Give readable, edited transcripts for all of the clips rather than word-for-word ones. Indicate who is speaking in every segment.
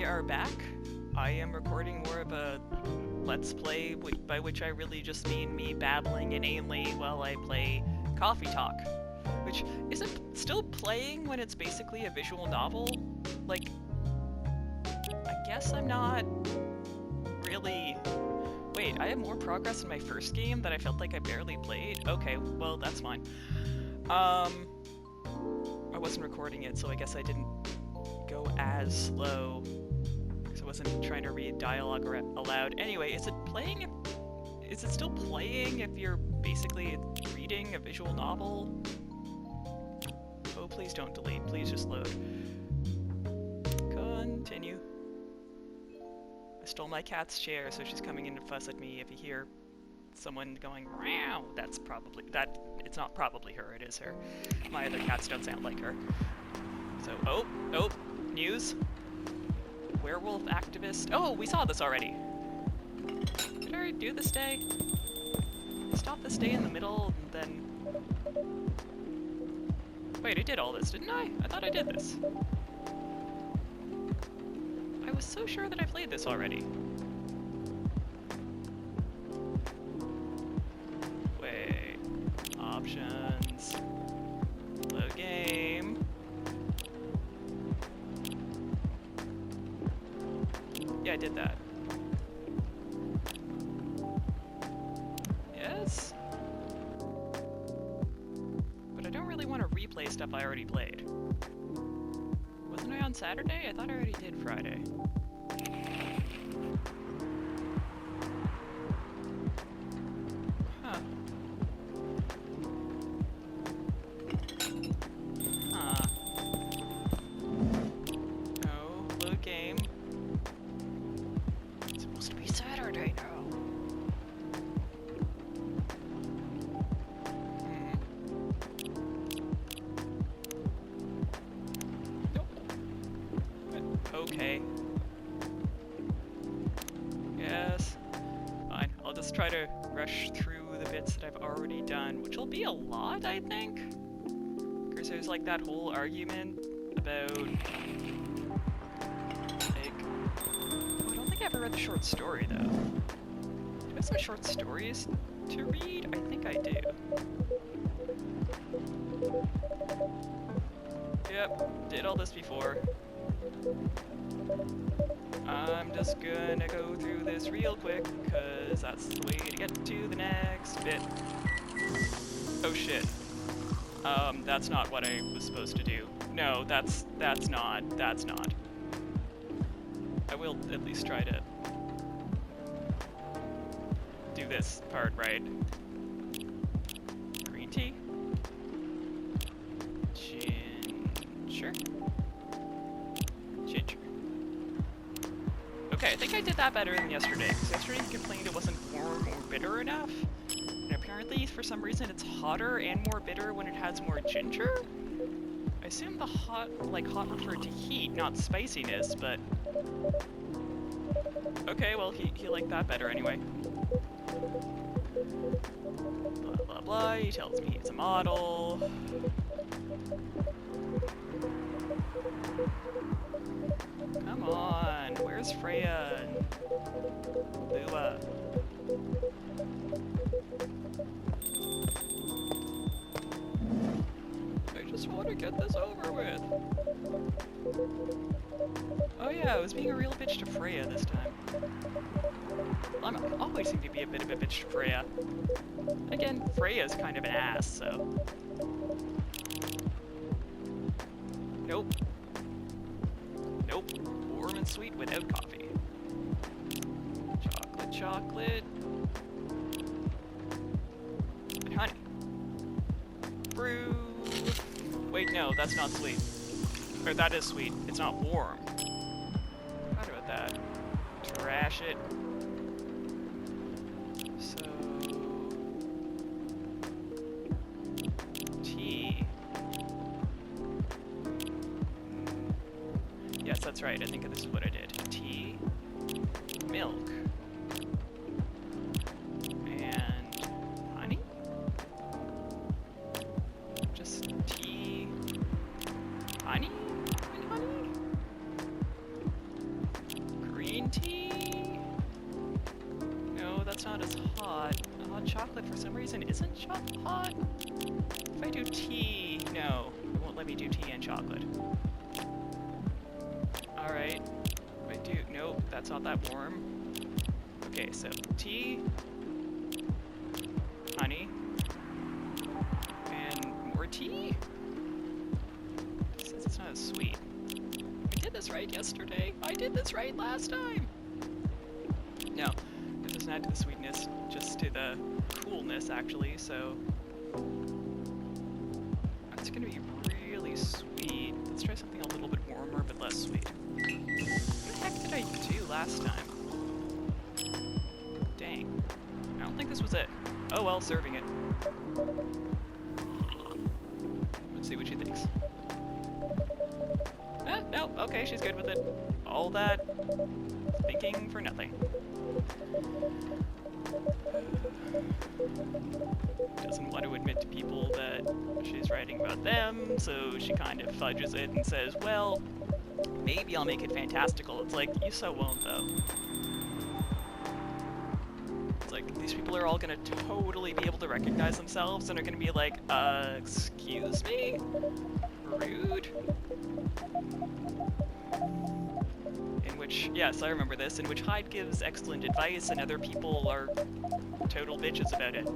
Speaker 1: are back. I am recording more of a Let's Play, by which I really just mean me babbling inanely while I play Coffee Talk. Which, is it still playing when it's basically a visual novel? Like, I guess I'm not really... Wait, I have more progress in my first game that I felt like I barely played? Okay, well, that's fine. I wasn't recording it, so I guess I didn't go as slow, because I wasn't trying to read dialogue aloud. Anyway, is it still playing if you're basically reading a visual novel? Oh, please don't delete, please just load. Continue. I stole my cat's chair, so she's coming in to fuss at me. If you hear someone going, meow, it's not probably her, it is her. My other cats don't sound like her. So, oh, news. Werewolf activist. Oh, we saw this already. Did I already do this day? Stop this day in the middle, and then... Wait, I did all this, didn't I? I thought I did this. I was so sure that I played this already. Wait. Options. Load game. Yeah, I did that. Yes? But I don't really want to replay stuff I already played. Wasn't I on Saturday? I thought I already did Friday. Huh. Huh. No, load game. It's supposed to be Saturday now. Okay. Yes. Fine. I'll just try to rush through the bits that I've already done, which will be a lot, I think. Because there's like that whole argument about... like... Oh, I don't think I ever read the short story, though. Do I have some short stories to read? I think I do. Yep, did all this before. I'm just gonna go through this real quick, cause that's the way to get to the next bit. Oh shit. That's not what I was supposed to do. No, that's not. I will at least try to do this part right. Green tea? Ginger? Ginger. Okay, I think I did that better than yesterday, because yesterday you complained it wasn't warm or bitter enough, and apparently for some reason it's hotter and more bitter when it has more ginger? I assume the hot referred to heat, not spiciness, but... Okay, well he liked that better anyway. Blah blah blah, he tells me he's a model. Come on, where's Freya and Lua? I just want to get this over with. Oh yeah, I was being a real bitch to Freya this time. Well, I'm always seem to be a bit of a bitch to Freya. Again, Freya's kind of an ass, so... Nope. Nope. Warm and sweet without coffee. Chocolate, chocolate. And honey. Brew. Wait, no, that's not sweet. Or that is sweet. It's not warm. Forgot about that. Trash it. So... tea. Yes, that's right. I think this is what I did. Tea, milk, and honey? Just tea, honey, and honey? green tea? No, that's not as hot. Hot chocolate for some reason isn't hot. If I do tea, no, it won't let me do tea and chocolate. Alright. If I do, nope, that's not that warm. Okay, so tea, honey, and more tea? Since it's not as sweet. I did this right yesterday. I did this right last time. No, it doesn't add to the sweetness, just to the coolness actually, so it's gonna be really sweet. Let's try something a little bit warmer but less sweet. What the heck did I do last time? Dang. I don't think this was it. Oh well, serving it. Let's see what she thinks. Ah, no, okay, she's good with it. All that thinking for nothing. Doesn't want to admit to people that she's writing about them, so she kind of fudges it and says, well, maybe I'll make it fantastical. It's like, you so won't, though. It's like, these people are all gonna totally be able to recognize themselves and are gonna be like, excuse me? Rude? In which, yes, I remember this, in which Hyde gives excellent advice and other people are total bitches about it.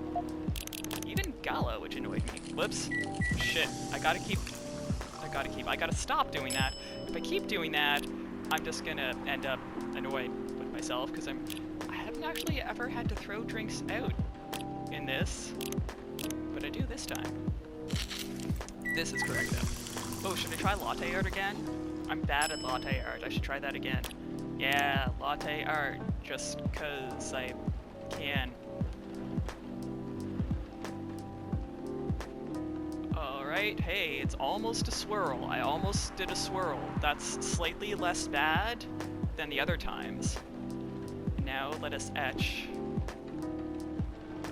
Speaker 1: Even Gala, which annoyed me. Whoops. Shit. I gotta stop doing that. If I keep doing that, I'm just gonna end up annoyed with myself, because I haven't actually ever had to throw drinks out in this, but I do this time. This is correct, though. Oh, should I try latte art again? I'm bad at latte art. I should try that again. Yeah, latte art, just 'cause I can. Alright, hey, it's almost a swirl. I almost did a swirl. That's slightly less bad than the other times. Now let us etch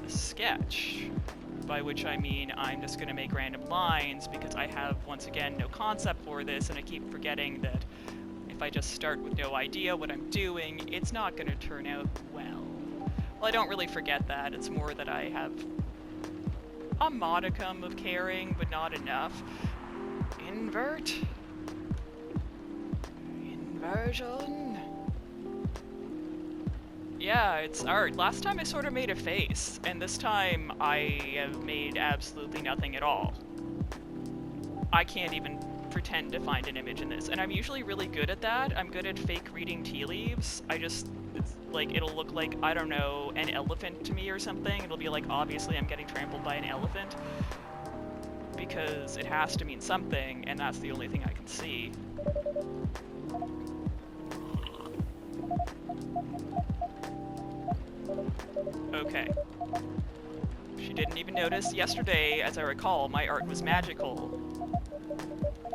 Speaker 1: a sketch, by which I mean I'm just going to make random lines because I have, once again, no concept for this, and I keep forgetting that if I just start with no idea what I'm doing, it's not going to turn out well. Well, I don't really forget that. It's more that I have a modicum of caring, but not enough. Invert. Inversion. Yeah, it's art. Last time I sort of made a face, and this time I have made absolutely nothing at all. I can't even pretend to find an image in this, and I'm usually really good at that. I'm good at fake reading tea leaves. It's like, it'll look like, I don't know, an elephant to me or something. It'll be like, obviously I'm getting trampled by an elephant, because it has to mean something, and that's the only thing I can see. Okay. She didn't even notice. Yesterday, as I recall, my art was magical.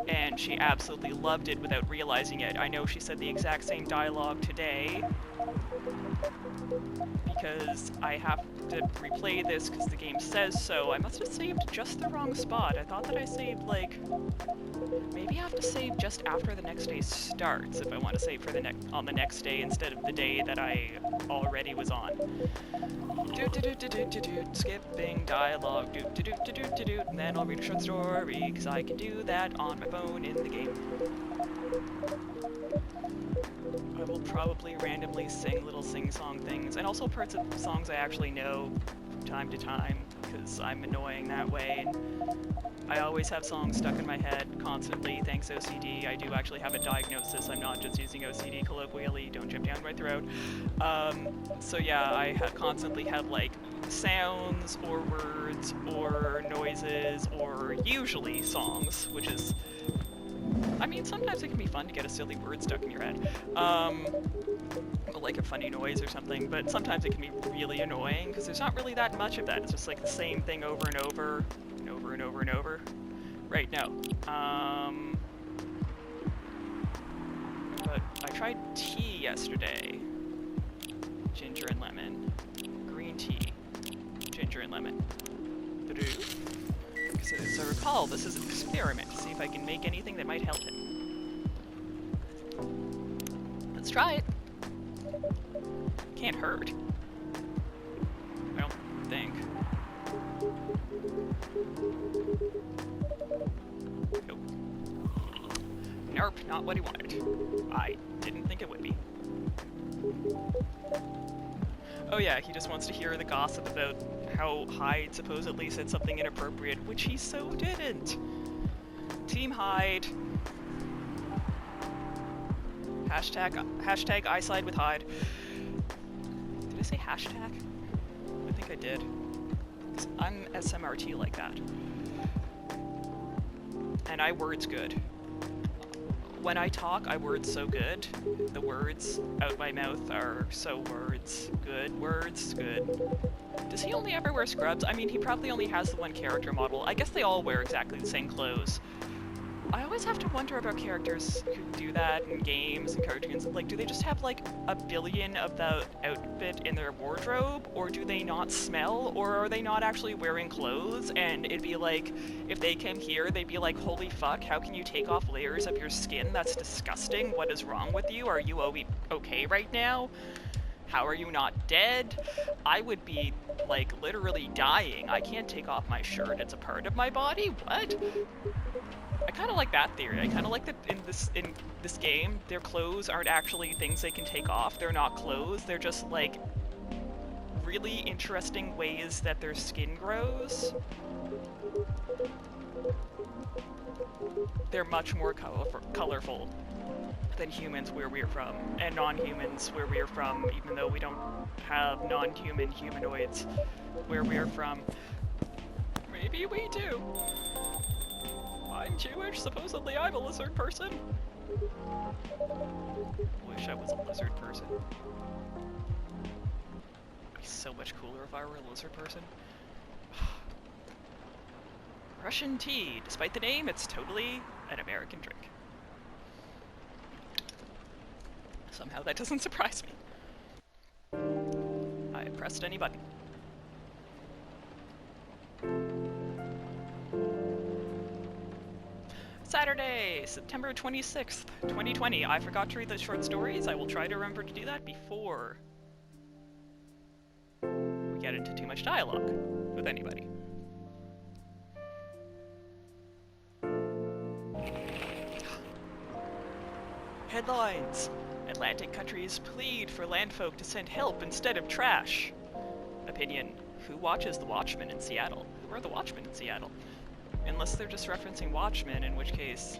Speaker 1: And she absolutely loved it without realizing it. I know she said the exact same dialogue today, because I have to replay this because the game says so. I must have saved just the wrong spot. I thought that I saved, like, maybe I have to save just after the next day starts if I want to save for on the next day instead of the day that I already was on. Skipping dialogue, and then I'll read a short story, because I can do that on my phone in the game. I will probably randomly sing little sing-song things, and also parts of songs I actually know from time to time, because I'm annoying that way, and I always have songs stuck in my head constantly, thanks OCD. I do actually have a diagnosis, I'm not just using OCD colloquially, don't jump down my throat. So yeah, I constantly have like sounds, or words, or noises, or usually songs, which is, I mean, sometimes it can be fun to get a silly word stuck in your head. Like a funny noise or something, but sometimes it can be really annoying, because there's not really that much of that. It's just like the same thing over and over, and over and over and over. Right, no. But I tried tea yesterday. Ginger and lemon. Green tea. Ginger and lemon. Because as I recall, this is an experiment to see if I can make anything that might help him. Let's try it. Can't hurt. I don't think. Nope. Nope, not what he wanted. I didn't think it would be. Oh yeah, he just wants to hear the gossip about how Hyde supposedly said something inappropriate, which he so didn't. Team Hyde. Hashtag I side with Hyde. Did I say hashtag? I think I did. 'Cause I'm SMRT like that. And I words good. When I talk, I words so good. The words out my mouth are so words good. Does he only ever wear scrubs? I mean, he probably only has the one character model. I guess they all wear exactly the same clothes. I always have to wonder about characters who do that in games and cartoons. Like, do they just have like a billion of the outfit in their wardrobe? Or do they not smell? Or are they not actually wearing clothes? And it'd be like, if they came here, they'd be like, holy fuck, how can you take off layers of your skin? That's disgusting. What is wrong with you? Are you okay right now? How are you not dead? I would be, like, literally dying. I can't take off my shirt. It's a part of my body? What? I kind of like that theory. I kind of like that in this game, their clothes aren't actually things they can take off. They're not clothes. They're just, like, really interesting ways that their skin grows. They're much more colorful than humans where we're from, and non-humans where we're from, even though we don't have non-human humanoids where we're from. Maybe we do. I'm Jewish, supposedly I'm a lizard person. Wish I was a lizard person. It'd be so much cooler if I were a lizard person. Russian tea. Despite the name, it's totally an American drink. Somehow that doesn't surprise me. I pressed any button. Saturday, September 26th, 2020. I forgot to read the short stories. I will try to remember to do that before we get into too much dialogue with anybody. Headlines. Atlantic countries plead for landfolk to send help instead of trash. Opinion. Who watches The Watchmen in Seattle? Who are the Watchmen in Seattle? Unless they're just referencing Watchmen, in which case...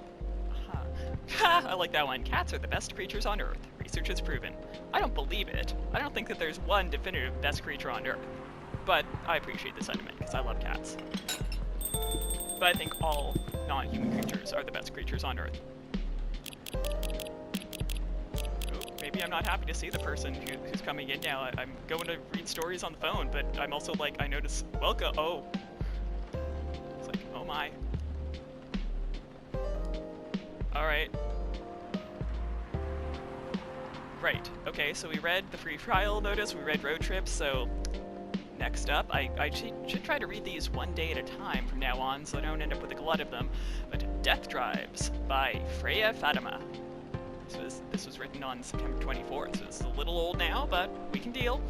Speaker 1: Ha! I like that one. Cats are the best creatures on Earth. Research has proven. I don't believe it. I don't think that there's one definitive best creature on Earth. But I appreciate the sentiment, because I love cats. But I think all non-human creatures are the best creatures on Earth. Maybe I'm not happy to see the person who's coming in now. I'm going to read stories on the phone, but I'm also like, I notice, welcome, oh. It's like, oh my. Alright. Right, okay, so we read the free trial notice, we read road trips, so next up, I should try to read these one day at a time from now on, so I don't end up with a glut of them, but Death Drives by Freya Fatima. This was written on September 24th, so it's a little old now, but we can deal.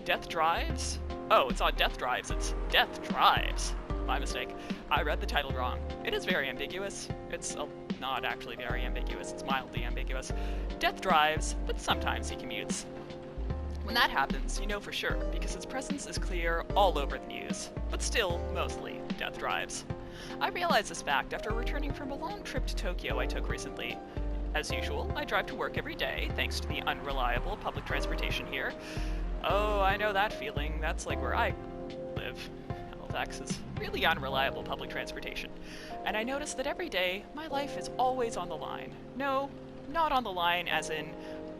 Speaker 1: Death Drives? Oh, it's on Death Drives. It's Death Drives. My mistake. I read the title wrong. It is very ambiguous. It's not actually very ambiguous. It's mildly ambiguous. Death drives, but sometimes he commutes. When that happens, you know for sure, because its presence is clear all over the news. But still, mostly, Death drives. I realized this fact after returning from a long trip to Tokyo I took recently. As usual, I drive to work every day, thanks to the unreliable public transportation here. Oh, I know that feeling. That's like where I live. Halifax is really unreliable public transportation. And I notice that every day, my life is always on the line. No, not on the line as in,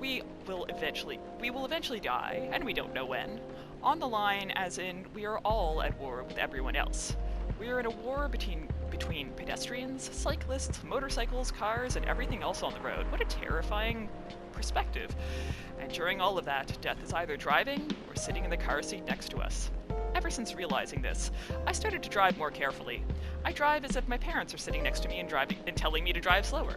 Speaker 1: we will eventually die, and we don't know when. On the line as in, we are all at war with everyone else. We are in a war between pedestrians, cyclists, motorcycles, cars, and everything else on the road. What a terrifying perspective. And during all of that, death is either driving or sitting in the car seat next to us. ever since realizing this, I started to drive more carefully. I drive as if my parents are sitting next to me and telling me to drive slower.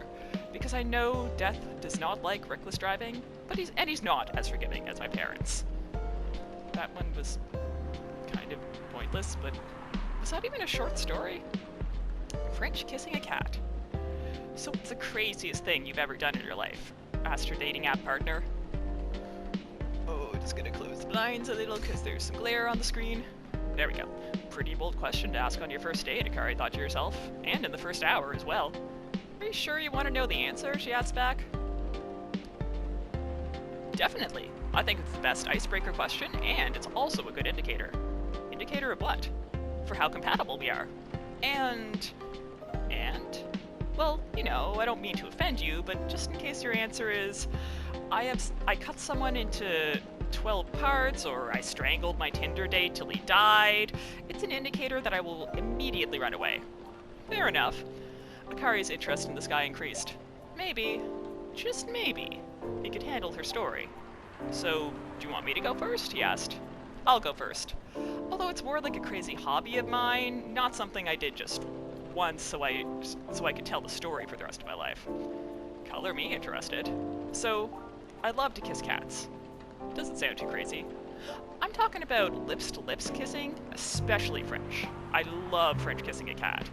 Speaker 1: Because I know Death does not like reckless driving, but he's not as forgiving as my parents. That one was kind of pointless, but was that even a short story? French kissing a cat. So what's the craziest thing you've ever done in your life? Asked her dating app partner. Oh, just gonna close the blinds a little because there's some glare on the screen. There we go. Pretty bold question to ask on your first date, Akari thought to herself. And in the first hour as well. Are you sure you want to know the answer? She asked back. Definitely. I think it's the best icebreaker question, and it's also a good indicator. Indicator of what? For how compatible we are. And? Well, you know, I don't mean to offend you, but just in case your answer is, I cut someone into 12 parts, or I strangled my Tinder date till he died, it's an indicator that I will immediately run away. Fair enough. Akari's interest in this guy increased. Maybe, just maybe, he could handle her story. So, do you want me to go first? He asked. I'll go first. Although it's more like a crazy hobby of mine, not something I did just once so I could tell the story for the rest of my life. Color me interested. So, I love to kiss cats. Doesn't sound too crazy. I'm talking about lips-to-lips kissing, especially French. I love French kissing a cat.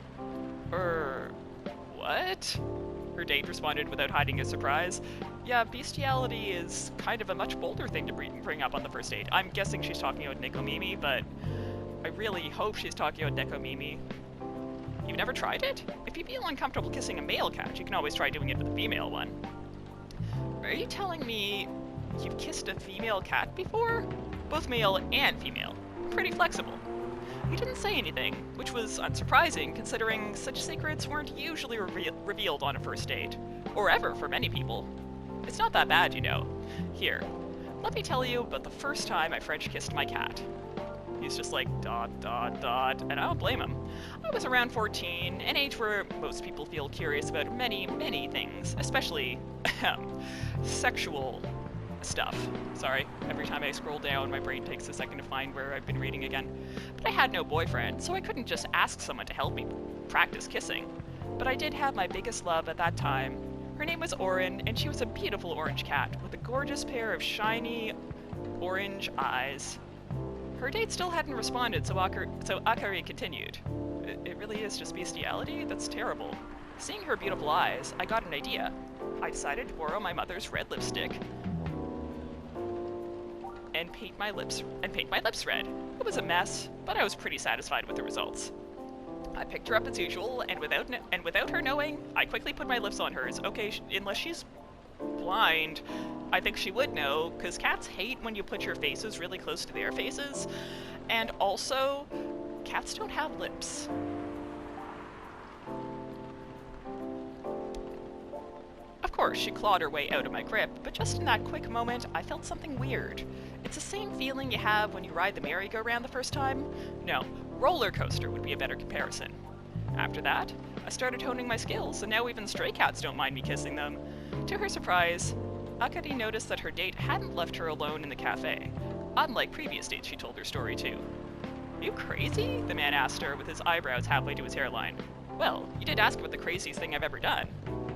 Speaker 1: What? Her date responded without hiding his surprise. Yeah, bestiality is kind of a much bolder thing to bring up on the first date. I'm guessing she's talking about Nekomimi, but I really hope she's talking about Nekomimi. You've never tried it? If you feel uncomfortable kissing a male cat, you can always try doing it with a female one. Are you telling me you've kissed a female cat before? Both male and female. Pretty flexible. He didn't say anything, which was unsurprising considering such secrets weren't usually revealed on a first date. Or ever for many people. It's not that bad, you know. Here, let me tell you about the first time I French kissed my cat. He's just like, ... and I don't blame him. I was around 14, an age where most people feel curious about many, many things, especially, sexual stuff. Sorry, every time I scroll down, my brain takes a second to find where I've been reading again. But I had no boyfriend, so I couldn't just ask someone to help me practice kissing. But I did have my biggest love at that time. Her name was Orin, and she was a beautiful orange cat with a gorgeous pair of shiny orange eyes. Her date still hadn't responded, so Akari continued. It really is just bestiality? That's terrible. Seeing her beautiful eyes, I got an idea. I decided to borrow my mother's red lipstick and paint my lips red. It was a mess, but I was pretty satisfied with the results. I picked her up as usual, and without her knowing, I quickly put my lips on hers. Okay, unless she's blind, I think she would know, because cats hate when you put your faces really close to their faces, and also, cats don't have lips. Of course, she clawed her way out of my grip, but just in that quick moment, I felt something weird. It's the same feeling you have when you ride the merry-go-round the first time? No, roller coaster would be a better comparison. After that, I started honing my skills, and now even stray cats don't mind me kissing them. To her surprise, Akari noticed that her date hadn't left her alone in the cafe, unlike previous dates she told her story to. Are you crazy? The man asked her with his eyebrows halfway to his hairline. Well, you did ask about the craziest thing I've ever done.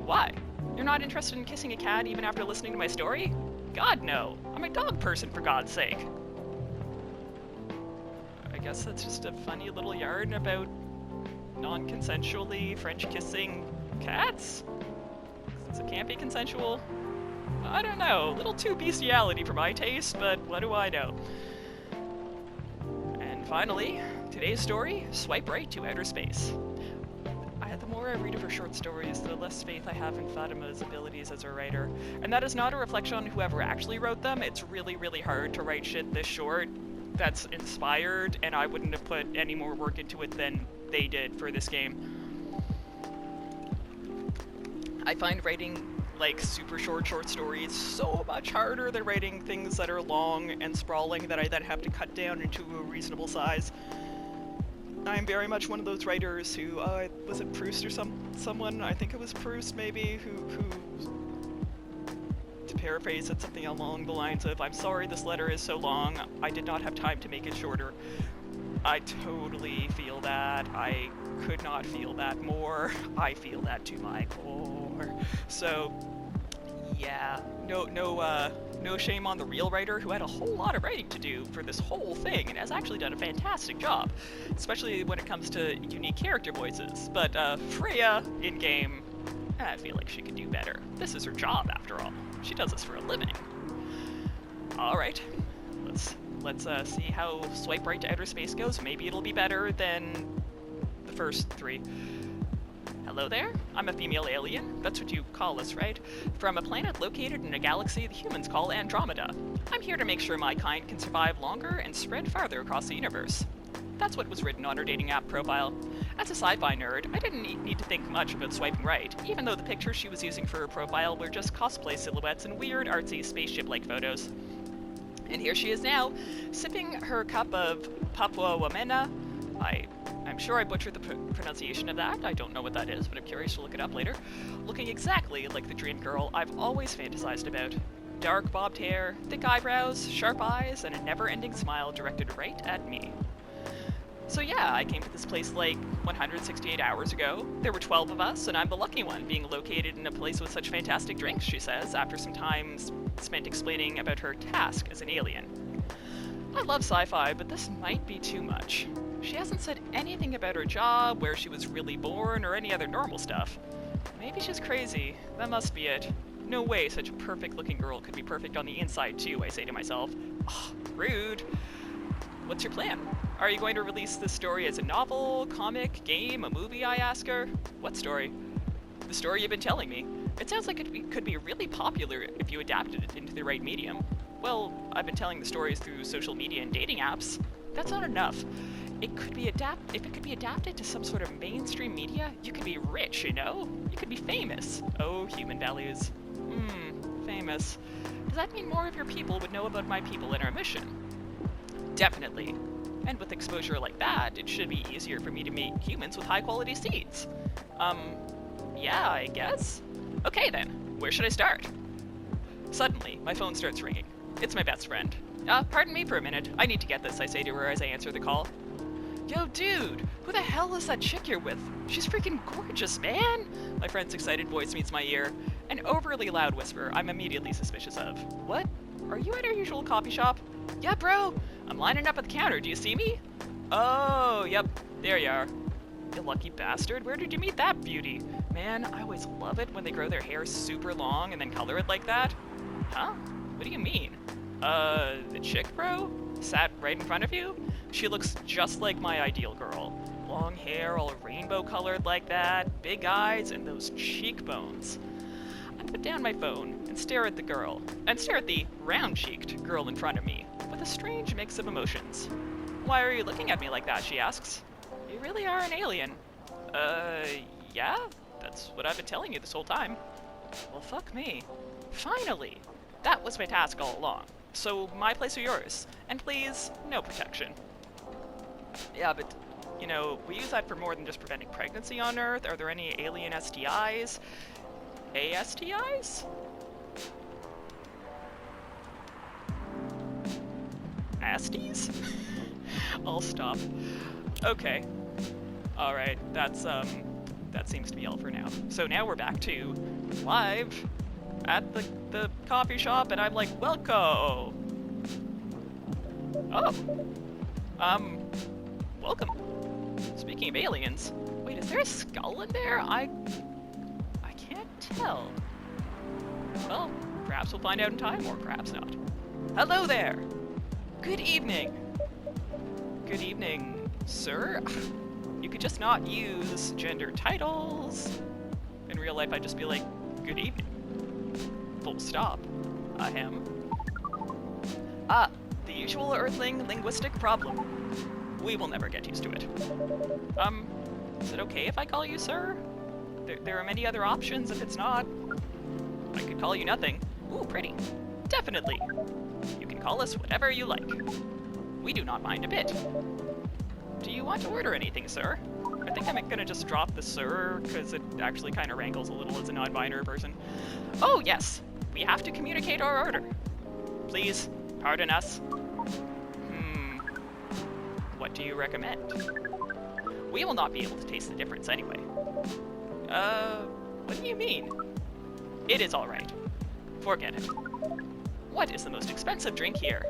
Speaker 1: Why? You're not interested in kissing a cat even after listening to my story? God, no. I'm a dog person, for God's sake. I guess that's just a funny little yarn about non-consensually French kissing cats? Since it can't be consensual? I don't know. A little too bestiality for my taste, but what do I know? And finally, today's story, Swipe Right to Outer Space. The more I read of her short stories, the less faith I have in Fatima's abilities as a writer. And that is not a reflection on whoever actually wrote them. It's really, really hard to write shit this short that's inspired, and I wouldn't have put any more work into it than they did for this game. I find writing, like, super short stories so much harder than writing things that are long and sprawling that I then have to cut down into a reasonable size. I'm very much one of those writers who, was it Proust or someone? I think it was Proust, maybe, who, to paraphrase, said something along the lines of, I'm sorry this letter is so long, I did not have time to make it shorter. I totally feel that. I could not feel that more. I feel that to my core. So, yeah, no shame on the real writer who had a whole lot of writing to do for this whole thing and has actually done a fantastic job, especially when it comes to unique character voices. But Freya in game, I feel like she could do better. This is her job, after all. She does this for a living. All right, let's see how Swipe Right to Outer Space goes. Maybe it'll be better than the first 3. Hello there, I'm a female alien, that's what you call us, right? From a planet located in a galaxy the humans call Andromeda. I'm here to make sure my kind can survive longer and spread farther across the universe. That's what was written on her dating app profile. As a sci-fi nerd, I didn't need to think much about swiping right, even though the pictures she was using for her profile were just cosplay silhouettes and weird, artsy, spaceship-like photos. And here she is now, sipping her cup of Papua Wamena. I'm sure I butchered the pronunciation of that. I don't know what that is, but I'm curious to look it up later. Looking exactly like the dream girl I've always fantasized about. Dark bobbed hair, thick eyebrows, sharp eyes, and a never-ending smile directed right at me. So yeah, I came to this place like 168 hours ago. There were 12 of us, and I'm the lucky one, being located in a place with such fantastic drinks, she says, after some time spent explaining about her task as an alien. I love sci-fi, but this might be too much. She hasn't said anything about her job, where she was really born, or any other normal stuff. Maybe she's crazy. That must be it. No way such a perfect-looking girl could be perfect on the inside, too, I say to myself. Ugh, rude. What's your plan? Are you going to release this story as a novel, comic, game, a movie, I ask her? What story? The story you've been telling me. It sounds like it could be really popular if you adapted it into the right medium. Well, I've been telling the stories through social media and dating apps. That's not enough. If it could be adapted to some sort of mainstream media, you could be rich, you know? You could be famous. Oh, human values. Famous. Does that mean more of your people would know about my people and our mission? Definitely. And with exposure like that, it should be easier for me to meet humans with high-quality seeds. Yeah, I guess? Okay then, where should I start? Suddenly, my phone starts ringing. It's my best friend. Pardon me for a minute. I need to get this, I say to her as I answer the call. Yo, dude, who the hell is that chick you're with? She's freaking gorgeous, man! My friend's excited voice meets my ear. An overly loud whisper I'm immediately suspicious of. What? Are you at our usual coffee shop? Yeah, bro! I'm lining up at the counter, do you see me? Oh, yep, there you are. You lucky bastard, where did you meet that beauty? Man, I always love it when they grow their hair super long and then color it like that. Huh? What do you mean? The chick, bro? Sat right in front of you? She looks just like my ideal girl. Long hair, all rainbow colored like that, big eyes, and those cheekbones. I put down my phone and stare at the round-cheeked girl in front of me, with a strange mix of emotions. Why are you looking at me like that, she asks. You really are an alien. Yeah? That's what I've been telling you this whole time. Well, fuck me. Finally! That was my task all along. So, my place or yours? And please, no protection. Yeah, but, you know, we use that for more than just preventing pregnancy on Earth. Are there any alien STIs? ASTIs? Nasties? I'll stop. Okay. Alright, that seems to be all for now. So now we're back to live at the coffee shop, and I'm like, welcome! Oh. Welcome. Speaking of aliens, wait, is there a skull in there? I can't tell. Well, perhaps we'll find out in time, or perhaps not. Hello there! Good evening! Good evening, sir? You could just not use gender titles. In real life, I'd just be like, good evening. Full stop. Ahem. Ah, the usual Earthling linguistic problem. We will never get used to it. Is it okay if I call you sir? There are many other options if it's not. I could call you nothing. Ooh, pretty. Definitely. You can call us whatever you like. We do not mind a bit. Do you want to order anything, sir? I think I'm gonna just drop the sir, because it actually kind of rankles a little as a non-binary person. Oh, yes. We have to communicate our order. Please, pardon us. What do you recommend? We will not be able to taste the difference anyway. What do you mean? It is alright. Forget it. What is the most expensive drink here?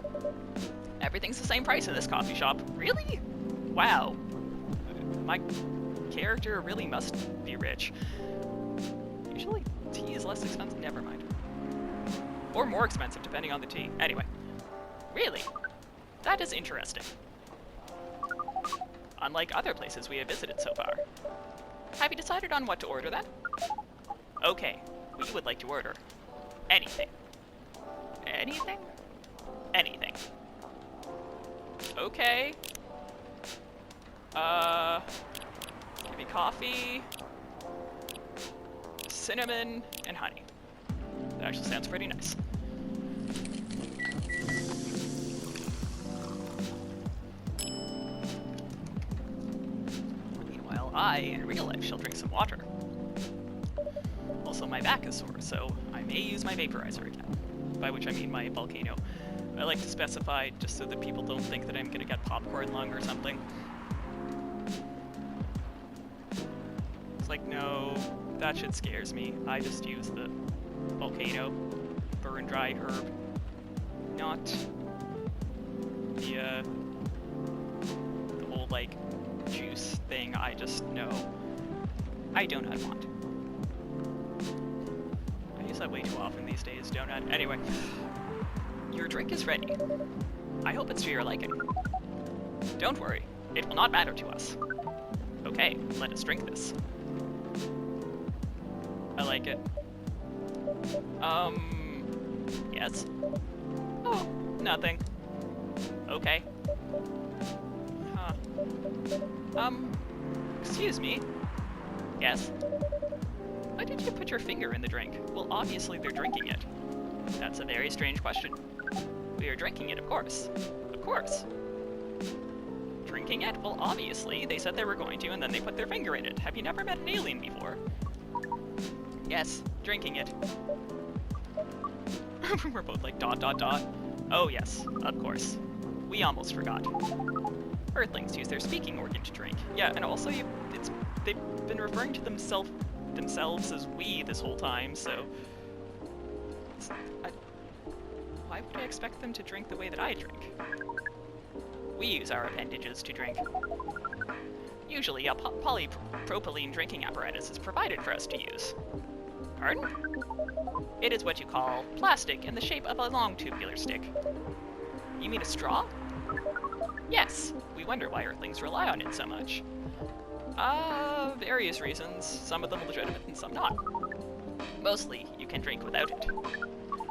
Speaker 1: Everything's the same price in this coffee shop. Really? Wow. My character really must be rich. Usually tea is less expensive. Never mind. Or more expensive, depending on the tea. Anyway. Really? That is interesting. Unlike other places we have visited so far. Have you decided on what to order then? Okay, we would like to order anything. Anything? Anything. Okay. Give me coffee, cinnamon, and honey. That actually sounds pretty nice. Meanwhile, I, in real life, shall drink some water. Also, my back is sore, so I may use my vaporizer again. By which I mean my volcano. I like to specify just so that people don't think that I'm gonna get popcorn lung or something. It's like, no, that shit scares me. I just use the volcano burn dry herb, not the whole like juice thing. I just know I do not want. I use that way too often these days, don't I? Anyway, your drink is ready. I hope it's to your liking. Don't worry, it will not matter to us. Okay, let us drink this. I like it. Yes? Oh, nothing. Okay. Huh. Excuse me? Yes? Why did you put your finger in the drink? Well, obviously they're drinking it. That's a very strange question. We are drinking it, of course. Of course. Drinking it? Well, obviously, they said they were going to, and then they put their finger in it. Have you never met an alien before? Yes, drinking it. We're both like, ... Oh yes, of course. We almost forgot. Earthlings use their speaking organ to drink. Yeah, and also they've been referring to themselves as we this whole time, so... why would I expect them to drink the way that I drink? We use our appendages to drink. Usually, a polypropylene drinking apparatus is provided for us to use. Pardon? It is what you call plastic in the shape of a long tubular stick. You mean a straw? Yes, we wonder why Earthlings rely on it so much. Various reasons, some of them legitimate and some not. Mostly, you can drink without it.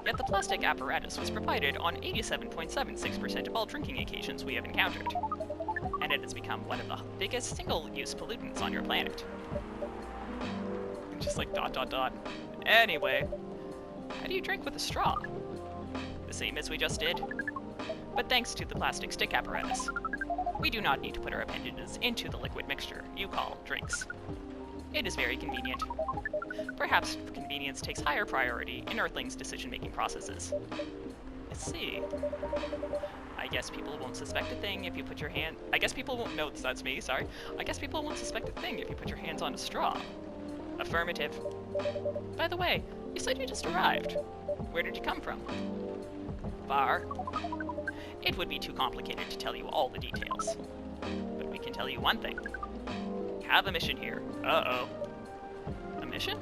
Speaker 1: Yet the plastic apparatus was provided on 87.76% of all drinking occasions we have encountered. And it has become one of the biggest single-use pollutants on your planet. Just like ... Anyway, how do you drink with a straw? The same as we just did. But thanks to the plastic stick apparatus, we do not need to put our appendages into the liquid mixture you call drinks. It is very convenient. Perhaps convenience takes higher priority in Earthlings' decision-making processes. Let's see. I guess people won't suspect a thing if you put your hand... I guess people won't... No, that's me, sorry. I guess people won't suspect a thing if you put your hands on a straw. Affirmative. By the way, you said you just arrived. Where did you come from? Far. It would be too complicated to tell you all the details. But we can tell you one thing. We have a mission here. Uh-oh. A mission?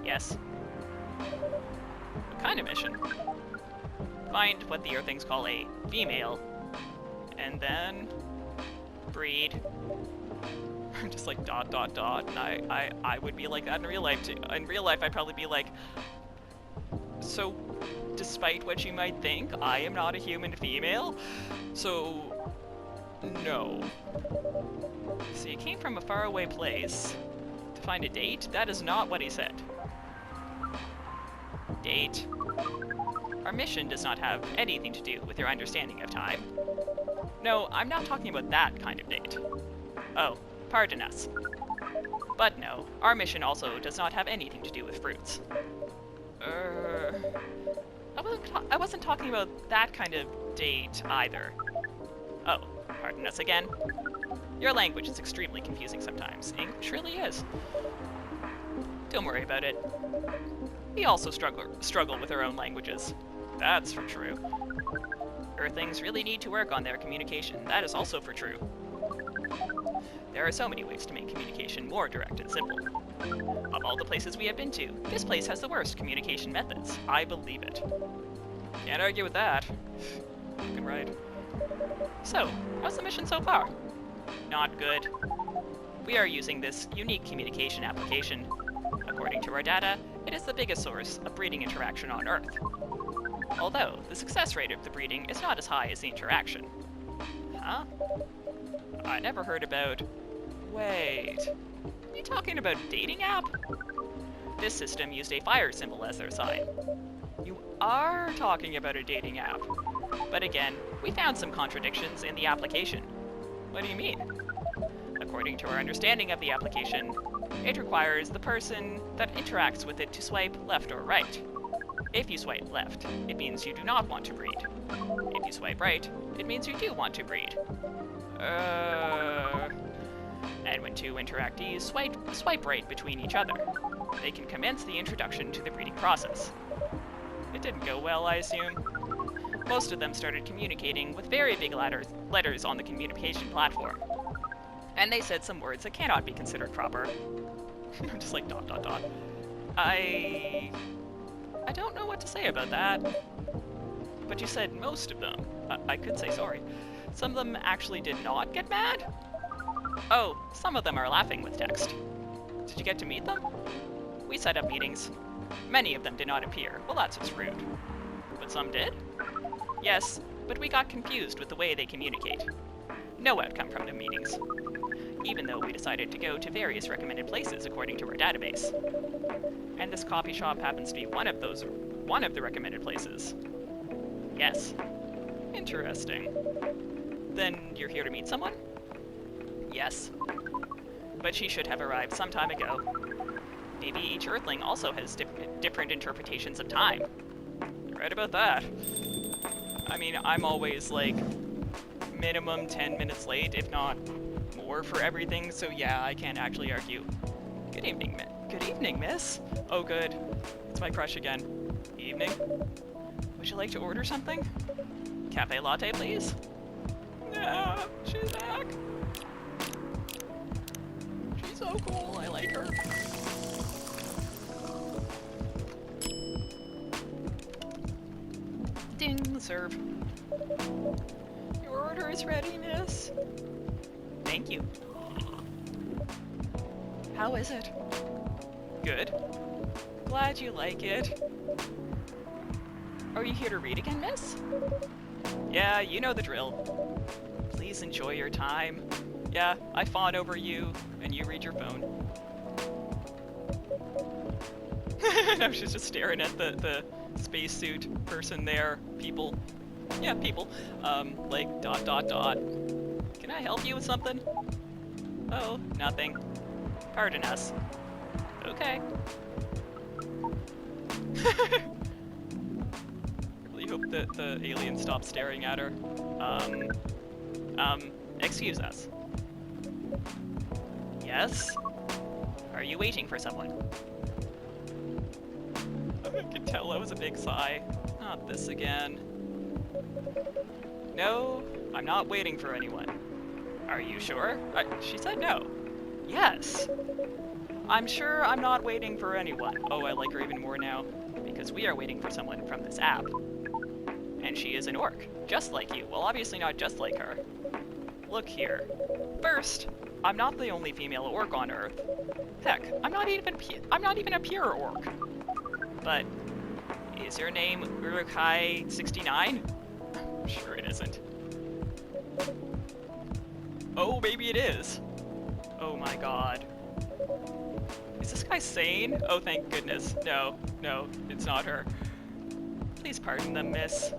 Speaker 1: Yes. What kind of mission? Find what the Earthlings call a female, and then breed. I'm just like ... and I would be like that in real life too. In real life, I'd probably be like, so, despite what you might think, I am not a human female, so, no. So you came from a faraway place to find a date? That is not what he said. Date? Our mission does not have anything to do with your understanding of time. No, I'm not talking about that kind of date. Oh, pardon us. But no, our mission also does not have anything to do with fruits. I wasn't talking about that kind of date either. Oh, Pardon us again. Your language is extremely confusing sometimes. English really is. Don't worry about it. We also struggle with our own languages. That's for true. Earthlings really need to work on their communication. That is also for true. There are so many ways to make communication more direct and simple. Of all the places we have been to, this place has the worst communication methods. I believe it. Can't argue with that. Fucking right. So, how's the mission so far? Not good. We are using this unique communication application. According to our data, it is the biggest source of breeding interaction on Earth. Although, the success rate of the breeding is not as high as the interaction. Huh? I never heard about... Wait... Are you talking about a dating app? This system used a fire symbol as their sign. You are talking about a dating app. But again, we found some contradictions in the application. What do you mean? According to our understanding of the application, it requires the person that interacts with it to swipe left or right. If you swipe left, it means you do not want to breed. If you swipe right, it means you do want to breed. And when two interactees swipe right between each other, they can commence the introduction to the breeding process. It didn't go well, I assume. Most of them started communicating with very big letters on the communication platform. And they said some words that cannot be considered proper. I'm just like, ... I don't know what to say about that. But you said most of them. I could say sorry. Some of them actually did not get mad? Oh, some of them are laughing with text. Did you get to meet them? We set up meetings. Many of them did not appear. Well, that's just rude. But some did? Yes, but we got confused with the way they communicate. No outcome from the meetings. Even though we decided to go to various recommended places according to our database. And this coffee shop happens to be one of the recommended places. Yes. Interesting. Then you're here to meet someone? Yes. But she should have arrived some time ago. Maybe each Earthling also has different interpretations of time. You're right about that. I mean, I'm always like minimum 10 minutes late, if not more for everything, so yeah, I can't actually argue. Good evening, miss. Oh, good. It's my crush again. Evening. Would you like to order something? Cafe latte, please? Yeah, she's back. She's so cool, I like her. Ding, serve. Your order is ready, miss. Thank you. How is it? Good. Glad you like it. Are you here to read again, miss? Yeah, you know the drill. Please enjoy your time. Yeah, I fawn over you, and you read your phone. No, she's just staring at the spacesuit person there. People. Yeah, people. Like, ... Can I help you with something? Oh, nothing. Pardon us. Okay. I really hope that the alien stops staring at her. Excuse us. Yes? Are you waiting for someone? I could tell that was a big sigh. Not this again. No, I'm not waiting for anyone. Are you sure? She said no. Yes. I'm sure I'm not waiting for anyone. Oh, I like her even more now. Because we are waiting for someone from this app. And she is an orc, just like you. Well, obviously not just like her. Look here. First, I'm not the only female orc on Earth. Heck, I'm not even a pure orc. But is your name Yaaaaayyyyy69? Sure it isn't. Oh, maybe it is. Oh my god. Is this guy sane? Oh, thank goodness. No, it's not her. Please pardon them, miss.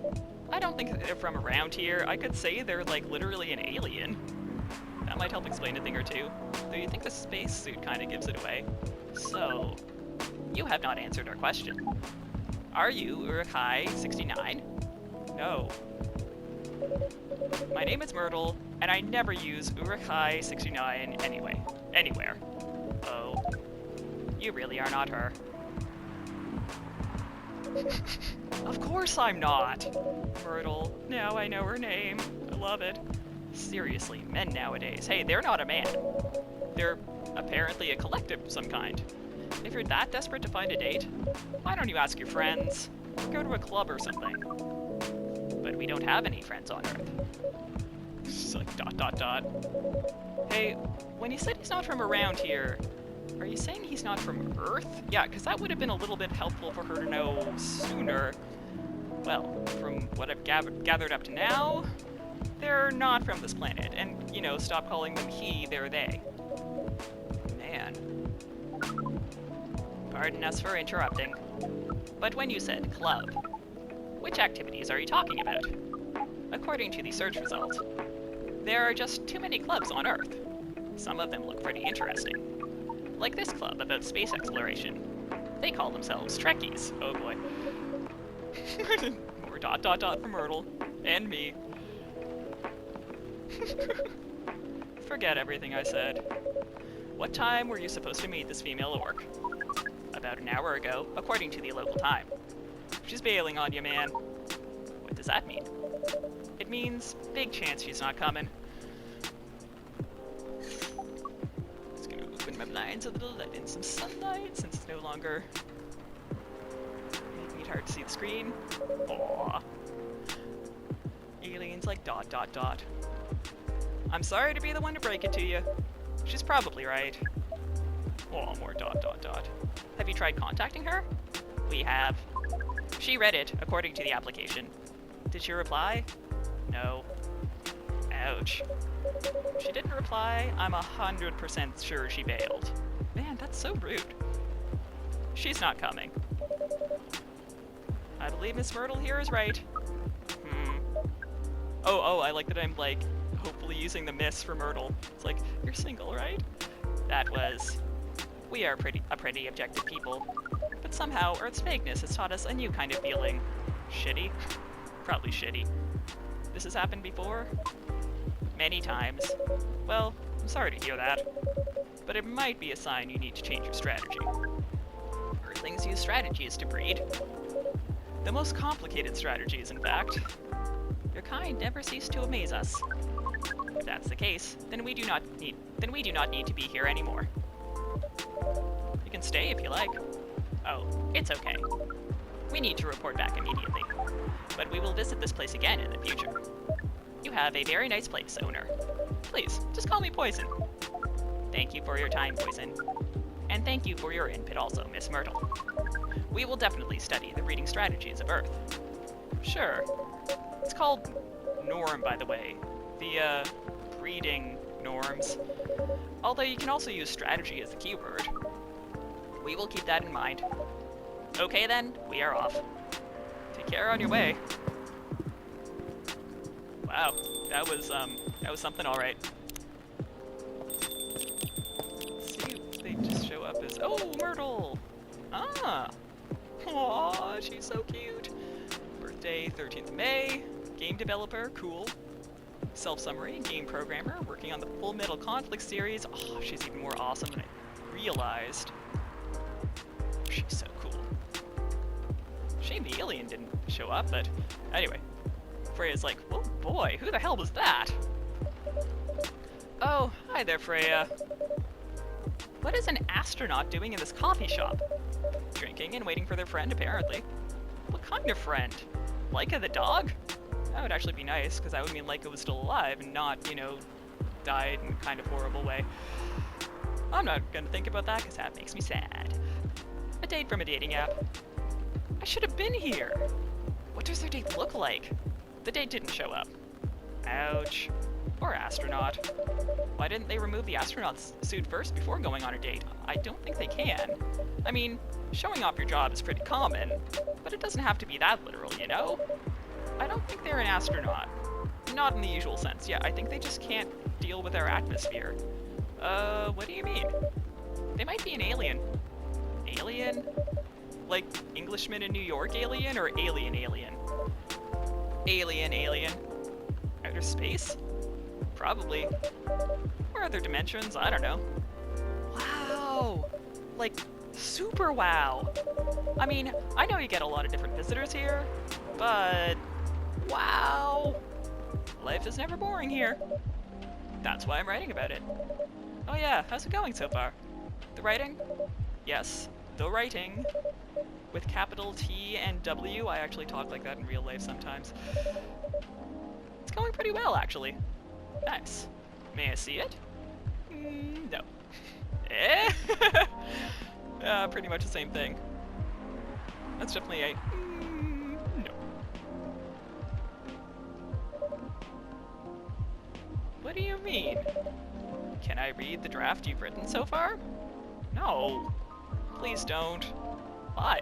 Speaker 1: I don't think they're from around here. I could say they're, like, literally an alien. That might help explain a thing or two. Though you think the spacesuit kind of gives it away. So, you have not answered our question. Are you Yaaaaayyyyy69? No. My name is Myrtle, and I never use Yaaaaayyyyy69 anywhere. Oh, you really are not her. Of course I'm not! Myrtle, now I know her name. I love it. Seriously, men nowadays. Hey, they're not a man. They're apparently a collective of some kind. If you're that desperate to find a date, why don't you ask your friends, or go to a club or something? But we don't have any friends on Earth. It's like ... Hey, when you said he's not from around here, are you saying he's not from Earth? Yeah, because that would have been a little bit helpful for her to know sooner. Well, from what I've gathered up to now, they're not from this planet, and, you know, stop calling them he, they're they. Man. Pardon us for interrupting. But when you said club, which activities are you talking about? According to the search result, there are just too many clubs on Earth. Some of them look pretty interesting. Like this club about space exploration. They call themselves Trekkies. Oh boy. More ... from Myrtle. And me. Forget everything I said. What time were you supposed to meet this female orc? About an hour ago, according to the local time. She's bailing on you, man. What does that mean? It means big chance she's not coming. Just gonna open my blinds a little, let in some sunlight, since it's no longer making it hard to see the screen. Aww. Aliens like ... I'm sorry to be the one to break it to you. She's probably right. Oh, more ... Have you tried contacting her? We have. She read it, according to the application. Did she reply? No. Ouch. She didn't reply. I'm 100% sure she bailed. Man, that's so rude. She's not coming. I believe Miss Myrtle here is right. Oh, I like that I'm, like, hopefully using the miss for Myrtle. It's like, you're single, right? That was... We are a pretty objective people. But somehow, Earth's vagueness has taught us a new kind of feeling. Shitty? Probably shitty. This has happened before? Many times. Well, I'm sorry to hear that. But it might be a sign you need to change your strategy. Earthlings use strategies to breed. The most complicated strategies, in fact. Your kind never cease to amaze us. If that's the case, then we do not need to be here anymore. You can stay if you like. Oh, it's okay. We need to report back immediately. But we will visit this place again in the future. You have a very nice place, owner. Please, just call me Poison. Thank you for your time, Poison. And thank you for your input also, Miss Myrtle. We will definitely study the breeding strategies of Earth. Sure. It's called norm, by the way. The, breeding norms. Although you can also use strategy as the keyword. We will keep that in mind. Okay then, we are off. Take care on your way. Wow, that was something alright. Let's see if they just show up as... Oh, Myrtle! Ah! Aww, she's so cute. Birthday, 13th of May. Game developer, cool. Self-summary, game programmer, working on the Full Metal Conflict series. Oh, she's even more awesome than I realized. She's so cool. Shame the alien didn't show up, but anyway. Freya's like, oh boy, who the hell was that? Oh, hi there, Freya. What is an astronaut doing in this coffee shop? Drinking and waiting for their friend, apparently. What kind of friend? Laika the dog? That would actually be nice, because that would mean Laika was still alive and not, you know, died in a kind of horrible way. I'm not gonna think about that, because that makes me sad. A date from a dating app. I should have been here. What does their date look like? The date didn't show up. Ouch. Or astronaut. Why didn't they remove the astronaut's suit first before going on a date? I don't think they can. I mean, showing off your job is pretty common, but it doesn't have to be that literal, you know? I don't think they're an astronaut. Not in the usual sense. Yeah, I think they just can't deal with our atmosphere. What do you mean? They might be an alien. Alien? Like Englishman in New York alien or alien alien? Alien alien. outer space? Probably. Or other dimensions, I don't know. Wow! Like, super wow! I mean, I know you get a lot of different visitors here, but wow! Life is never boring here. That's why I'm writing about it. Oh yeah, how's it going so far? The writing? Yes, the writing. With capital T and W. I actually talk like that in real life sometimes. It's going pretty well, actually. Nice. May I see it? No. Eh? Pretty much the same thing. That's definitely a no. What do you mean? Can I read the draft you've written so far? No. Please don't. Why?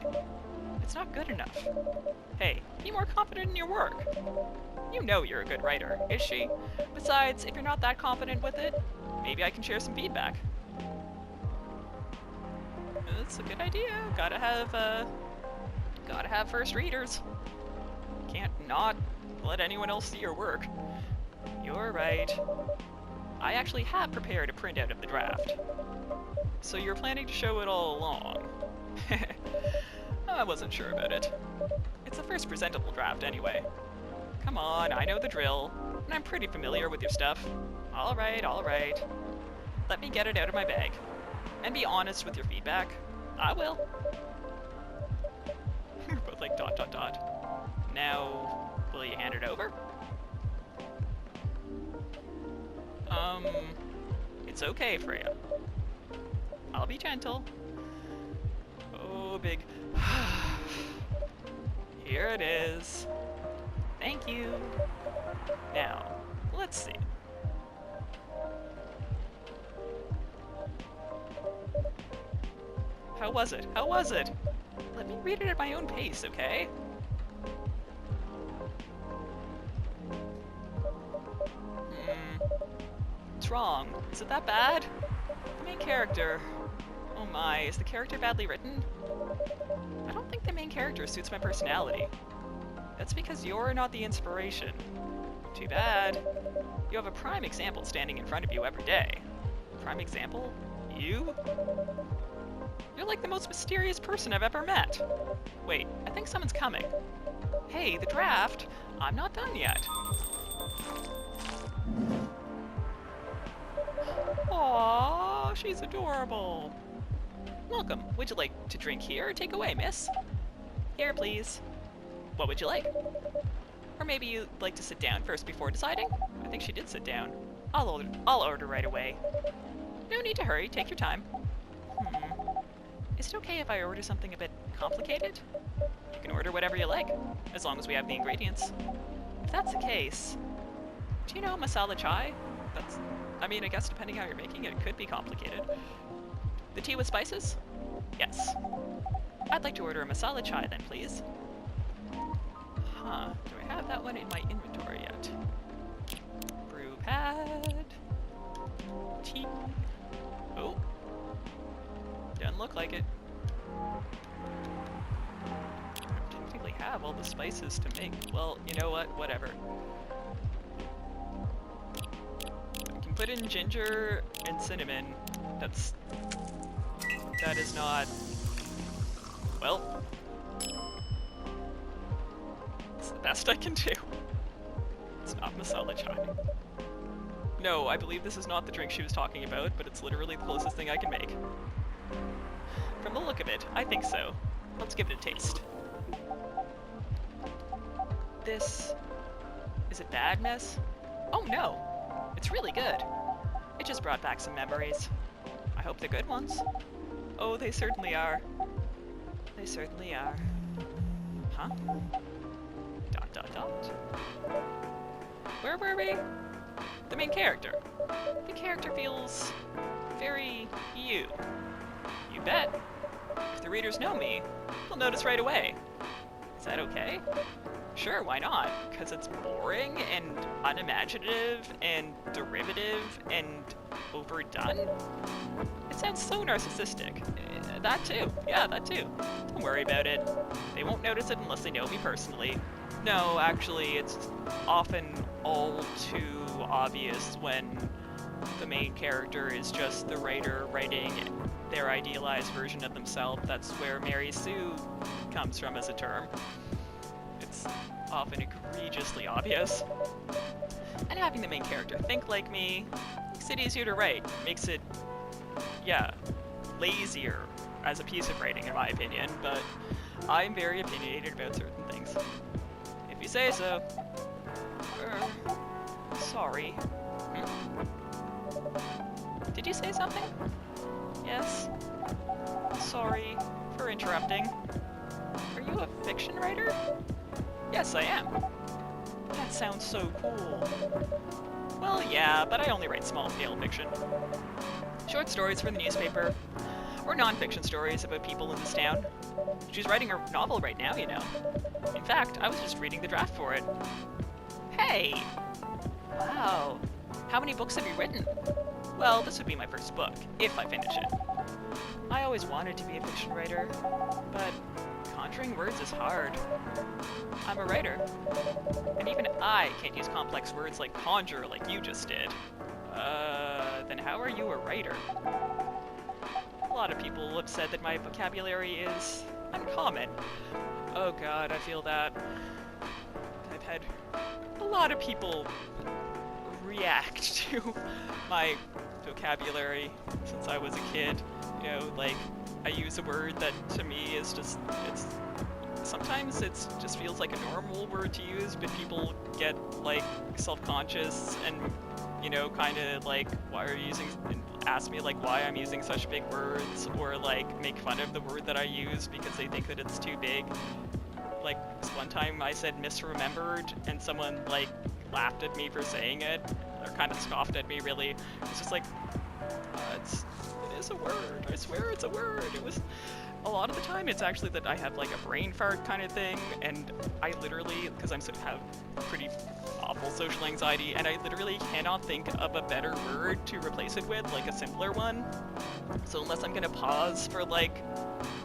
Speaker 1: It's not good enough. Hey, be more confident in your work. You know you're a good writer, is she? Besides, if you're not that confident with it, maybe I can share some feedback. That's a good idea. Gotta have first readers. Can't not let anyone else see your work. You're right. I actually have prepared a printout of the draft. So you're planning to show it all along. I wasn't sure about it. It's the first presentable draft anyway. Come on, I know the drill, and I'm pretty familiar with your stuff. Alright, alright. Let me get it out of my bag. And be honest with your feedback. I will. We're both like ... Now, will you hand it over? It's okay, Freya. I'll be gentle. Oh, big. Here it is. Thank you. Now, let's see. How was it? How was it? Let me read it at my own pace, okay? What's wrong? Is it that bad? The main character. Oh my, is the character badly written? I don't think the main character suits my personality. That's because you're not the inspiration. Too bad. You have a prime example standing in front of you every day. Prime example? You? You're like the most mysterious person I've ever met. Wait, I think someone's coming. Hey, the draft! I'm not done yet. Aww, she's adorable. Welcome. Would you like to drink here or take away, miss? Here, please. What would you like? Or maybe you'd like to sit down first before deciding? I think she did sit down. I'll order right away. No need to hurry, take your time. Is it okay if I order something a bit complicated? You can order whatever you like, as long as we have the ingredients. If that's the case, do you know masala chai? I mean, I guess depending how you're making it, it could be complicated. The tea with spices? Yes. I'd like to order a masala chai then, please. Huh, do I have that one in my inventory yet? Brew pad. Tea. Oh. Doesn't look like it. I don't technically have all the spices to make. Well, you know what? Whatever. I can put in ginger and cinnamon. That is not... Well... It's the best I can do. It's not masala chai. No, I believe this is not the drink she was talking about, but it's literally the closest thing I can make. From the look of it, I think so. Let's give it a taste. This... Is it bad, miss? Oh no! It's really good. It just brought back some memories. I hope they're good ones. Oh, they certainly are. They certainly are. Huh? ... Where were we? The main character. The character feels... very... you. You bet. If the readers know me, they'll notice right away. Is that okay? Sure, why not? Because it's boring and unimaginative and derivative and overdone? It sounds so narcissistic. that too. Yeah, that too. Don't worry about it. They won't notice it unless they know me personally. No, actually, it's often all too obvious when the main character is just the writer writing their idealized version of themselves. That's where Mary Sue comes from as a term. It's often egregiously obvious. And having the main character think like me makes it easier to write. Makes it, yeah, lazier as a piece of writing, in my opinion, but I'm very opinionated about certain things. If you say so. Sorry. Did you say something? Yes? Sorry for interrupting. Are you a fiction writer? Yes, I am. That sounds so cool. Well, yeah, but I only write small-scale fiction. Short stories for the newspaper, or non-fiction stories about people in this town. She's writing a novel right now, you know. In fact, I was just reading the draft for it. Hey! Wow. How many books have you written? Well, this would be my first book, if I finish it. I always wanted to be a fiction writer, but conjuring words is hard. I'm a writer, and even I can't use complex words like conjure like you just did. Then how are you a writer? A lot of people have said that my vocabulary is uncommon. Oh god, I feel that. I've had a lot of people react to my vocabulary since I was a kid. You know, like, I use a word that to me is just, sometimes it's just feels like a normal word to use, but people get, like, self-conscious and, you know, kind of like, why are you using, ask me, like, why I'm using such big words, or, like, make fun of the word that I use because they think that it's too big. Like, one time I said misremembered, and someone, like, laughed at me for saying it, or kind of scoffed at me, really. It's just like, it is a word, I swear it's a word. It was, a lot of the time it's actually that I have like a brain fart kind of thing, and I literally, because have pretty awful social anxiety, and I literally cannot think of a better word to replace it with, like a simpler one. So unless I'm gonna pause for like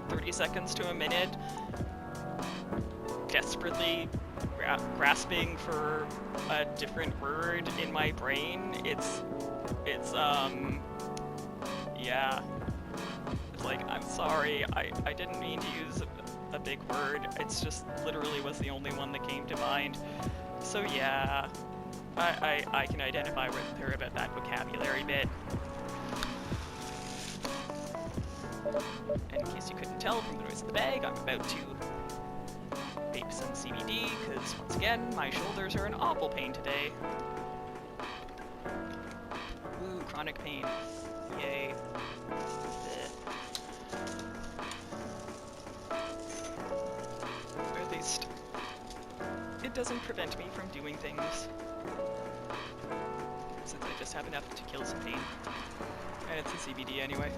Speaker 1: 30 seconds to a minute, desperately grasping for a different word in my brain, yeah. It's like, I'm sorry, I didn't mean to use a big word, it's just literally was the only one that came to mind. So yeah, I can identify with her about that vocabulary bit. And in case you couldn't tell from the noise of the bag, I'm about to vape some CBD, because once again, my shoulders are in awful pain today. Ooh, chronic pain. Yay. Or at least, it doesn't prevent me from doing things, since I just have enough to kill some pain. And it's a CBD anyway.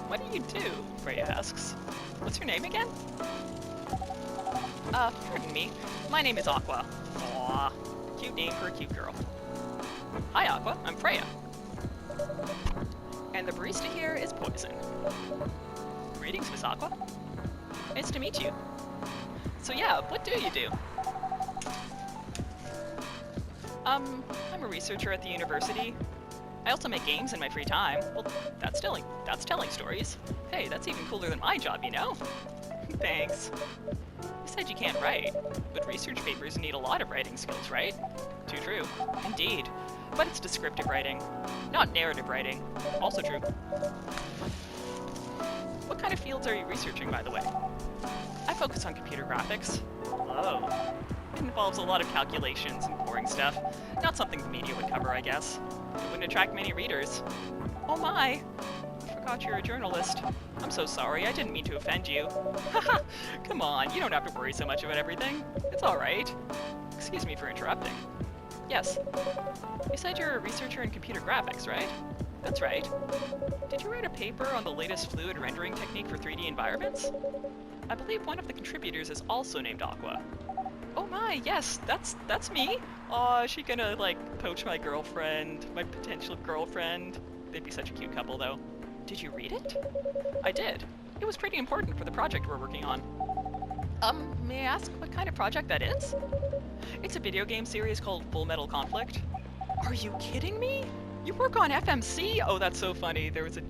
Speaker 1: What do you do? Freya asks. What's your name again? Pardon me. My name is Aqua. Aww. Cute name for a cute girl. Hi, Aqua. I'm Freya. And the barista here is Poison. Greetings, Miss Aqua. Nice to meet you. So yeah, what do you do? I'm a researcher at the university. I also make games in my free time. Well, that's telling stories. Hey, that's even cooler than my job, you know? Thanks. You said you can't write, but research papers need a lot of writing skills, right? Too true. Indeed. But it's descriptive writing, not narrative writing. Also true. What kind of fields are you researching, by the way? I focus on computer graphics. Oh. It involves a lot of calculations and boring stuff. Not something the media would cover, I guess. It wouldn't attract many readers. Oh my! I forgot you're a journalist. I'm so sorry, I didn't mean to offend you. Haha! Come on, you don't have to worry so much about everything. It's alright. Excuse me for interrupting. Yes. You said you're a researcher in computer graphics, right? That's right. Did you write a paper on the latest fluid rendering technique for 3D environments? I believe one of the contributors is also named Aqua. Oh my, yes, that's me. Aw, is she gonna, like, poach my girlfriend, my potential girlfriend? They'd be such a cute couple, though. Did you read it? I did. It was pretty important for the project we're working on. May I ask what kind of project that is? It's a video game series called Full Metal Conflict. Are you kidding me? You work on FMC? Oh, that's so funny. There was a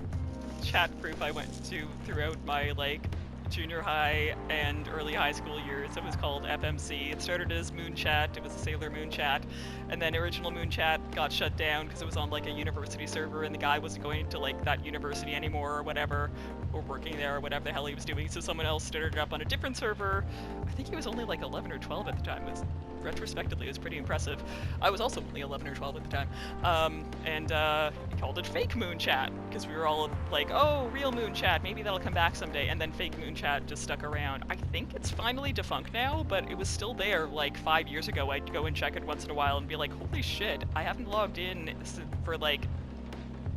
Speaker 1: chat group I went to throughout my, like, junior high and early high school years. It was called FMC. It started as Moon Chat. It was a Sailor Moon Chat. And then original Moon Chat got shut down because it was on like a university server and the guy wasn't going to like that university anymore or whatever, or working there or whatever the hell he was doing. So someone else started it up on a different server. I think he was only like 11 or 12 at the time. It was, retrospectively, it was pretty impressive. I was also only 11 or 12 at the time. He called it Fake Moon Chat because we were all like, oh, real Moon Chat, maybe that'll come back someday. And then Fake Moon Chat just stuck around. I think it's finally defunct now, but it was still there like 5 years ago. I'd go and check it once in a while and be like, holy shit, I haven't logged in for like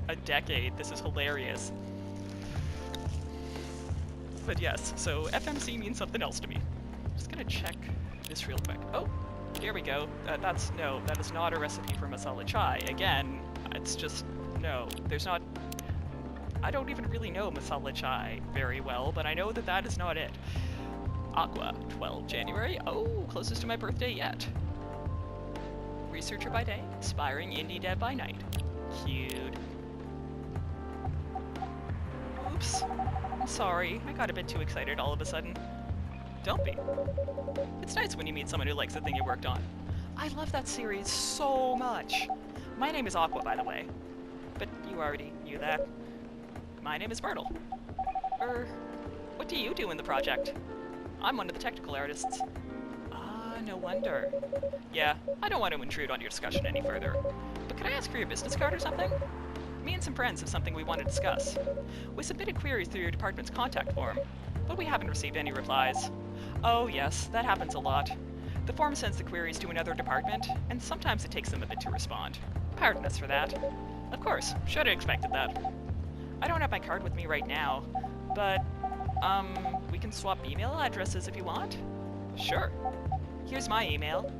Speaker 1: a decade. This is hilarious. But yes, so FMC means something else to me. Just gonna check this real quick. Oh, here we go. That is not a recipe for masala chai. Again, it's just, no, there's not, I don't even really know masala chai very well, but I know that that is not it. Aqua, 12 January. Oh, closest to my birthday yet. Researcher by day, aspiring indie dev by night. Cute. Oops. I'm sorry, I got a bit too excited all of a sudden. Don't be. It's nice when you meet someone who likes the thing you worked on. I love that series so much. My name is Aqua, by the way. But you already knew that. My name is Myrtle. What do you do in the project? I'm one of the technical artists. Ah, no wonder. Yeah, I don't want to intrude on your discussion any further. But could I ask for your business card or something? Me and some friends have something we want to discuss. We submitted queries through your department's contact form, but we haven't received any replies. Oh yes, that happens a lot. The form sends the queries to another department, and sometimes it takes them a bit to respond. Pardon us for that. Of course, should have expected that. I don't have my card with me right now, but, we can swap email addresses if you want? Sure. Here's my email.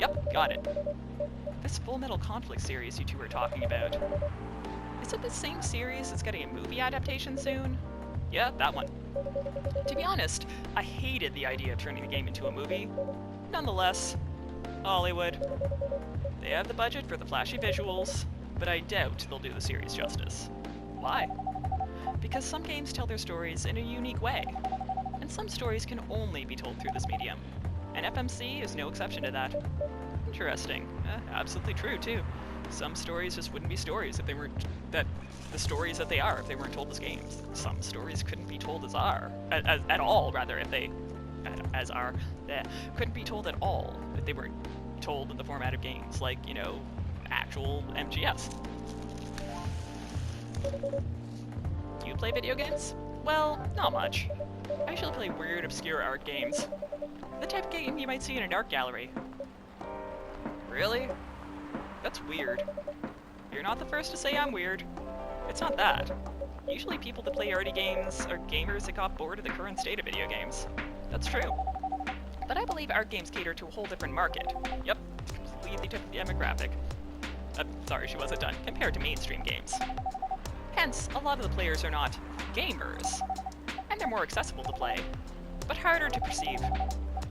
Speaker 1: Yep, got it. This Full Metal Conflict series you two were talking about. Is it the same series that's getting a movie adaptation soon? Yeah, that one. To be honest, I hated the idea of turning the game into a movie. Nonetheless, Hollywood. They have the budget for the flashy visuals, but I doubt they'll do the series justice. Why? Because some games tell their stories in a unique way, and some stories can only be told through this medium. And FMC is no exception to that. Interesting. Absolutely true, too. Some stories just wouldn't be stories if they weren't the stories that they are if they weren't told as games. Some stories couldn't be told at all, rather, if they couldn't be told at all if they weren't told in the format of games, like, you know, actual MGS. Do you play video games? Well, not much. I usually play weird, obscure art games. The type of game you might see in an art gallery. Really? That's weird. You're not the first to say I'm weird. It's not that. Usually people that play arty games are gamers that got bored of the current state of video games. That's true. But I believe art games cater to a whole different market. Yep, completely different demographic. Sorry, she wasn't done. Compared to mainstream games. Hence, a lot of the players are not gamers. And they're more accessible to play, but harder to perceive.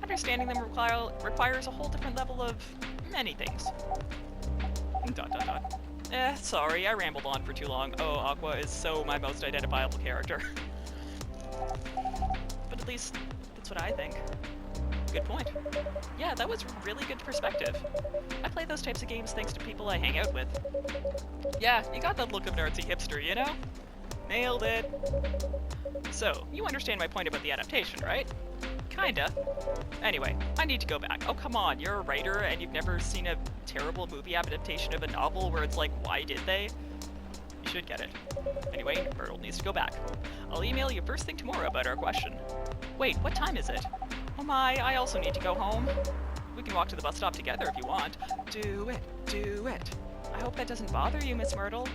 Speaker 1: Understanding them requires a whole different level of many things. ... Sorry, I rambled on for too long. Oh, Aqua is so my most identifiable character. But at least, that's what I think. Good point. Yeah, that was really good perspective. I play those types of games thanks to people I hang out with. Yeah, you got that look of an artsy hipster, you know? Nailed it. So, you understand my point about the adaptation, right? Kinda. Anyway, I need to go back. Oh, come on, you're a writer and you've never seen a terrible movie adaptation of a novel where it's like, why did they? You should get it. Anyway, Myrtle needs to go back. I'll email you first thing tomorrow about our question. Wait, what time is it? Oh my, I also need to go home. We can walk to the bus stop together if you want. Do it, do it. I hope that doesn't bother you, Miss Myrtle.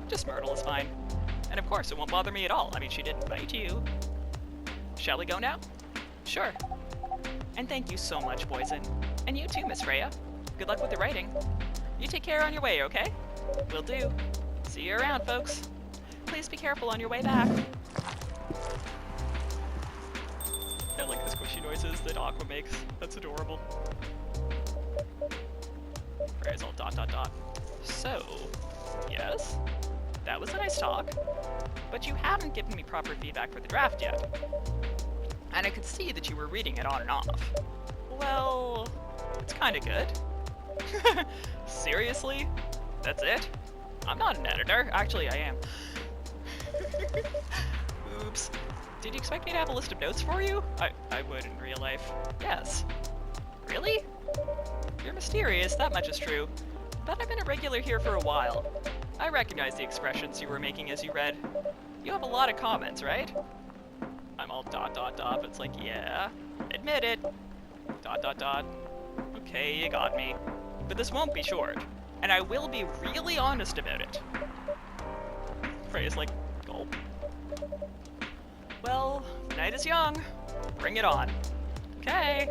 Speaker 1: Just Myrtle is fine. And of course, it won't bother me at all. I mean, she didn't bite you. Shall we go now? Sure. And thank you so much, Poison. And you too, Miss Freya. Good luck with the writing. You take care on your way, okay? Will do. See you around, folks. Please be careful on your way back. I like the squishy noises that Aqua makes. That's adorable. Freya's all ... So, yes? That was a nice talk. But you haven't given me proper feedback for the draft yet. And I could see that you were reading it on and off. Well, it's kinda good. Seriously? That's it? I'm not an editor. Actually, I am. Oops. Did you expect me to have a list of notes for you? I would in real life. Yes. Really? You're mysterious, that much is true. But I've been a regular here for a while. I recognize the expressions you were making as you read. You have a lot of comments, right? I'm all ... but it's like, yeah. Admit it. ... Okay, you got me. But this won't be short. And I will be really honest about it. Freya's like, gulp. Well, the night is young. Bring it on. Okay,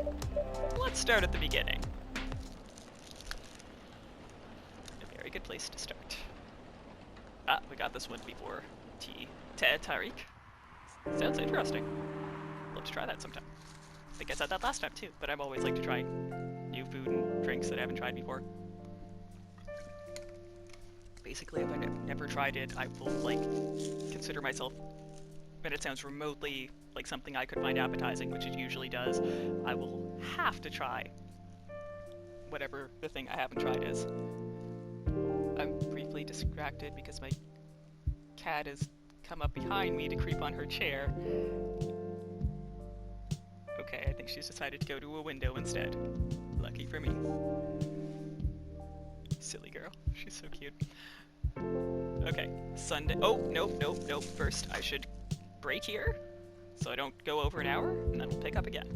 Speaker 1: let's start at the beginning. A very good place to start. Ah, we got this one before. Tariq. Sounds interesting. Love to try that sometime. I think I said that last time too, but I'm always like to try new food and drinks that I haven't tried before. Basically, if I've never tried it, I will, like, consider myself, and it sounds remotely like something I could find appetizing, which it usually does, I will have to try whatever the thing I haven't tried is. I'm briefly distracted because my cat has come up behind me to creep on her chair. Okay, I think she's decided to go to a window instead. Lucky for me. Silly girl. She's so cute. Okay, Sunday. Oh, nope. First, I should break here so I don't go over an hour, and then we'll pick up again.